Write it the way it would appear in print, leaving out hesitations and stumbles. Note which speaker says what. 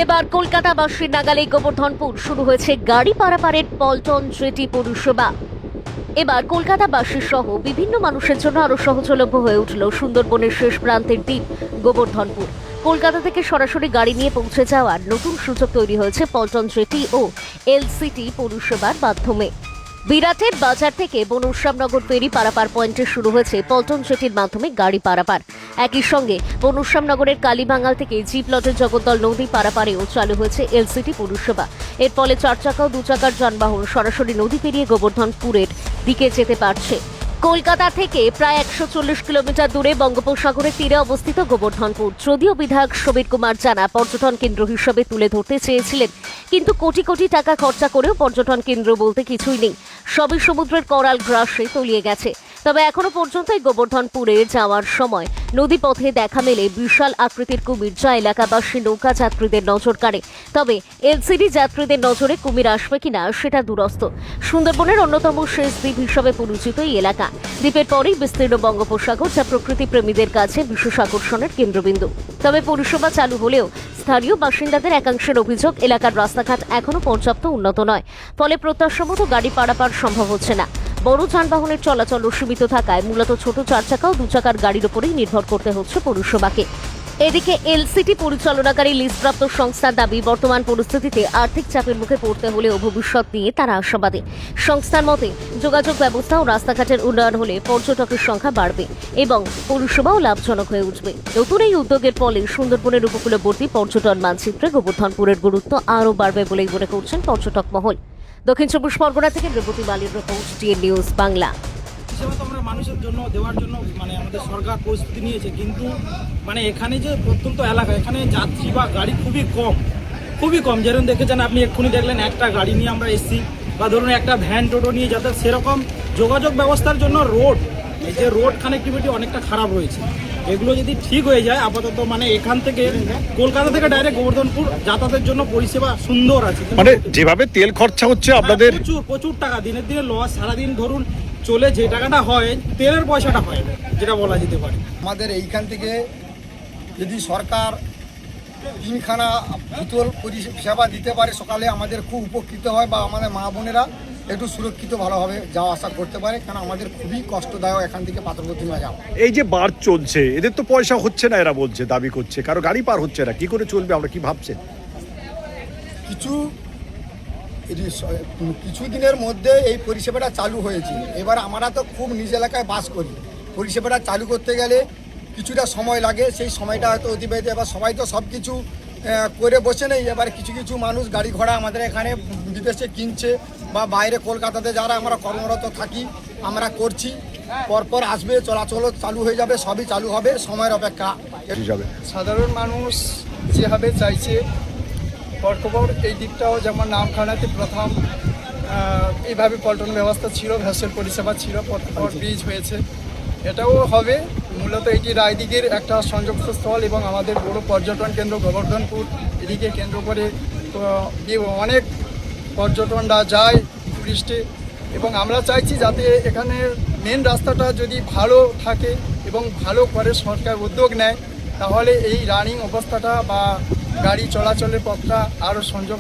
Speaker 1: এবার কলকাতাবাসীর নাগালে গোবর্ধনপুর শুরু হয়েছে গাড়ি পারাপারের পল্টন জেটি পরিষেবা। এবার কলকাতাবাসী সহ বিভিন্ন মানুষের জন্য আরো সহজলভ্য হয়ে উঠল সুন্দরবনের শেষ প্রান্তের দ্বীপ গোবর্ধনপুর। কলকাতা থেকে সরাসরি গাড়ি নিয়ে পৌঁছে যাওয়ার নতুন সুযোগ তৈরি হয়েছে পল্টন জেটি ও এলসিটি পরিষেবার মাধ্যমে। বিরাটের বাজার থেকে বনশ্যামনগর ফেরি পারাপার পয়েন্টে শুরু হয়েছে পল্টন জেটির মাধ্যমে গাড়ি পারাপার। একই সঙ্গে বনশ্যামনগরের কালীবাঙ্গাল থেকে জিপ্লটের জগদ্দল নদী পারাপারেও চালু হয়েছে এলসিটি পরিষেবা। এর ফলে 4 চাকা ও 2 চাকার যানবাহন সরাসরি নদী পেরিয়ে গোবর্ধনপুরের দিকে যেতে পারছে। কলকাতা থেকে প্রায় 140 কিলোমিটার দূরে বঙ্গোপসাগরের তীরে অবস্থিত গোবর্ধনপুর। যদিও বিধায়ক সমীর কুমার জানা পর্যটন কেন্দ্র হিসেবে তুলে ধরতে চেয়েছিলেন, কিন্তু কোটি কোটি টাকা খরচা করেও পর্যটন কেন্দ্র বলতে কিছুই নেই। সবই সমুদ্রের করাল গ্রাসে তলিয়ে গেছে। তবে এখনো পর্যন্ত এই গোবর্ধনপুরে যাওয়ার সময় নদীপথে দেখা মেলে বিশাল আকৃতির কুমির, যা এলাকাবাসী নৌকা যাত্রীদের নজর কাড়ে। তবে এলসিডি যাত্রীদের নজরে কুমির আসবে কিনা সেটা দূরস্থ। সুন্দরবনের অন্যতম শেষ দ্বীপ হিসেবে পরিচিত এই এলাকা। দ্বীপের পরেই বিস্তীর্ণ বঙ্গোপসাগর, যা প্রকৃতি প্রেমীদের কাছে বিশেষ আকর্ষণের কেন্দ্রবিন্দু। তবে পরিষেবা চালু হলেও স্থানীয় বাসিন্দাদের একাংশের অভিযোগ, এলাকার রাস্তাঘাট এখনো পর্যাপ্ত উন্নত নয়, ফলে প্রত্যাশা মতো গাড়ি পারাপার সম্ভব হচ্ছে না। বড় যানবাহনের চলাচল সীমিত থাকায় মূলত ছোট 4 চাকা ও 2 চাকার গাড়ির উপরেই নির্ভর করতে হচ্ছে পরিষেবাকে। এদিকে এলসিটি পরিচালনাকারী লিস্টপ্রাপ্ত সংস্থার দাবি, বর্তমান পরিস্থিতিতে আর্থিক চাপের মুখে পড়তে হলেও ভবিষ্যৎ নিয়ে তারা আশাবাদী। সংস্থার মতে যোগাযোগ ব্যবস্থা ও রাস্তাঘাটের উন্নয়ন হলে পর্যটকের সংখ্যা বাড়বে এবং পরিষেবাও লাভজনক হয়ে উঠবে। নতুন এই উদ্যোগের ফলে সুন্দরবনের উপকূলবর্তী পর্যটন মানচিত্রে গোবর্ধনপুরের গুরুত্ব আরও বাড়বে বলেই মনে করছেন পর্যটক মহল। দক্ষিণ চব্বিশ পরগনা থেকে রেবতী বালির রিপোর্ট, টিএন নিউজ বাংলা।
Speaker 2: হিসেবে তো আমরা মানুষের জন্য দেওয়ার জন্য আমাদের সরকার প্রস্তুতি নিয়েছে, কিন্তু এখানে যে প্রত্যন্ত এলাকা, এখানে যাত্রী বা গাড়ি খুবই কম। যেরকম দেখেছেন আপনি, এক্ষুনি দেখলেন একটা গাড়ি নিয়ে আমরা এসেছি, বা ধরুন একটা ভ্যান টোটো নিয়ে যাতে সেরকম যোগাযোগ ব্যবস্থার জন্য এই যে রোড কানেক্টিভিটি অনেকটা খারাপ রয়েছে। এগুলো যদি ঠিক হয়ে যায়, আপাতত এখান থেকে কলকাতা থেকে ডাইরেক্ট গোবর্ধনপুর যাতায়াতের জন্য পরিষেবা সুন্দর আছে।
Speaker 3: যেভাবে তেল খরচা হচ্ছে আপনাদের
Speaker 2: প্রচুর টাকা, দিনের দিনে লস। সারাদিন ধরুন চলে যে টাকাটা হয়, তেলের পয়সাটা হয় না, যেটা বলা যেতে পারে।
Speaker 4: আমাদের এইখান থেকে যদি সরকার 3খানা শীতল পরিষেবা দিতে পারে সকালে, আমাদের খুব উপকৃত হয়, বা আমাদের মা বোনেরা একটু সুরক্ষিত ভালোভাবে যাওয়া আসা করতে পারে, কারণ আমাদের খুবই কষ্টদায়ক এখান থেকে পাথরঘাটা যাওয়া।
Speaker 3: এই যে বার চলছে, এদের তো পয়সা হচ্ছে না, এরা বলছে, দাবি করছে, কারো গাড়ি পার হচ্ছে না, কি করে চলবে? আমরা কি ভাবছেন?
Speaker 4: কিছু দিনের মধ্যে এই পরিষেবাটা চালু হয়েছে। এবার আমরা তো খুব নিজ এলাকায় বাস করি, পরিষেবাটা চালু করতে গেলে কিছুটা সময় লাগে, সেই সময়টা হয়তো অতিবাহিত। এবার সবাই তো সব কিছু করে বসে নেই। এবার কিছু মানুষ গাড়ি ঘোড়া আমাদের এখানে বিদেশে কিনছে, বা বাইরে কলকাতাতে যারা আমরা কর্মরত থাকি আমরা করছি, পরপর আসবে, চলাচল চালু হয়ে যাবে, সবই চালু হবে, সময়ের অপেক্ষা।
Speaker 5: সাধারণ মানুষ যেভাবে চাইছে, বর্তমান এই দিকটাও যেমন নামখানাতে প্রথম এইভাবে পল্টন ব্যবস্থা ছিল, ভ্যাসেল পরিষেবা ছিল, পর ব্রিজ হয়েছে, এটাও হবে। মূলত এটি রায়দিঘির একটা সংযোগস্থল এবং আমাদের বড় পর্যটন কেন্দ্র গোবর্ধনপুর, এদিকে কেন্দ্র করে অনেক পর্যটনরা যায়, টুরিস্টে। এবং আমরা চাইছি যাতে এখানে মেন রাস্তাটা যদি ভালো থাকে এবং ভালো করে সরকার উদ্যোগ নেয়, তাহলে এই রানিং অবস্থাটা বা গাড়ি চলাচলের পথটা আরও সংযোগ